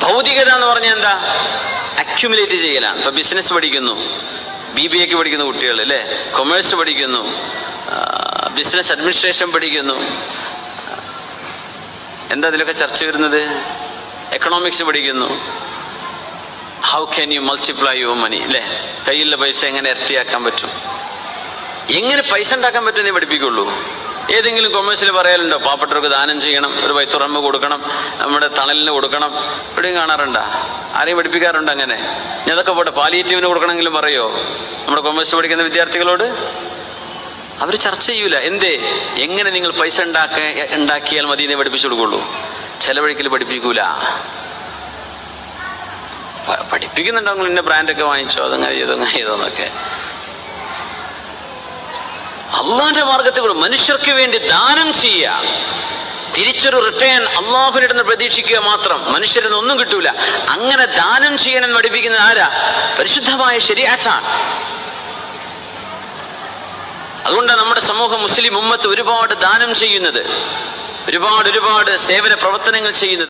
ഭൗതികത എന്ന് പറഞ്ഞാൽ എന്താ? അക്യുമുലേറ്റ് ചെയ്യലാണ്. ഇപ്പൊ ബിസിനസ് പഠിക്കുന്നു, BBA പഠിക്കുന്ന കുട്ടികൾ അല്ലേ, കൊമേഴ്സ് പഠിക്കുന്നു, ബിസിനസ് അഡ്മിനിസ്ട്രേഷൻ പഠിക്കുന്നു. എന്താ അതിലൊക്കെ ചർച്ച വരുന്നത്? എക്കണോമിക്സ് പഠിക്കുന്നു. How can you multiply your money അല്ലേ, കയ്യിലുള്ള പൈസ എങ്ങനെ ഇരട്ടിയാക്കാൻ പറ്റും, എങ്ങനെ പൈസ ഉണ്ടാക്കാൻ പറ്റുമെന്നേ പഠിപ്പിക്കുള്ളൂ. ഏതെങ്കിലും കൊമേഴ്സിൽ പറയാറുണ്ടോ പാവപ്പെട്ടവർക്ക് ദാനം ചെയ്യണം, ഒരു ബൈത്തുറഹ്മ കൊടുക്കണം, നമ്മുടെ തണലിന് കൊടുക്കണം? എവിടെയും കാണാറുണ്ടോ? ആരെയും പഠിപ്പിക്കാറുണ്ട് അങ്ങനെ? ഞാൻ അതൊക്കെ പോട്ടെ, പാലിയേറ്റീവിന് കൊടുക്കണമെങ്കിലും പറയോ നമ്മുടെ കൊമേഴ്സ് പഠിക്കുന്ന വിദ്യാർത്ഥികളോട്? അവർ ചർച്ച ചെയ്യൂല. എന്തേ? എങ്ങനെ നിങ്ങൾ പൈസ ഉണ്ടാക്കിയാൽ മതി എന്നേ പഠിപ്പിച്ചു കൊടുക്കുള്ളൂ. ചെലവഴിക്കൽ പഠിപ്പിക്കൂല. പഠിപ്പിക്കുന്നുണ്ടെങ്കിൽ ഇന്ന ബ്രാൻഡൊക്കെ വാങ്ങിച്ചോ, അതങ്ങനെ ചെയ്തോന്നൊക്കെ. അള്ളാന്റെ മാർഗത്തിൽ മനുഷ്യർക്ക് വേണ്ടി ദാനം ചെയ്യുക, തിരിച്ചൊരു റിട്ടേൺ അള്ളാഹുവിന്റെ പ്രതീക്ഷിക്കുക മാത്രം. മനുഷ്യരിൽ ഒന്നും കിട്ടൂല. അങ്ങനെ ദാനം ചെയ്യാൻ പഠിപ്പിക്കുന്നത് ആരാ? പരിശുദ്ധമായ ശരീഅത്താണ്. അതുകൊണ്ടാണ് നമ്മുടെ സമൂഹം, മുസ്ലിം ഉമ്മത്ത് ഒരുപാട് ദാനം ചെയ്യുന്നത്, ഒരുപാട് സേവന പ്രവർത്തനങ്ങൾ ചെയ്യുന്നത്.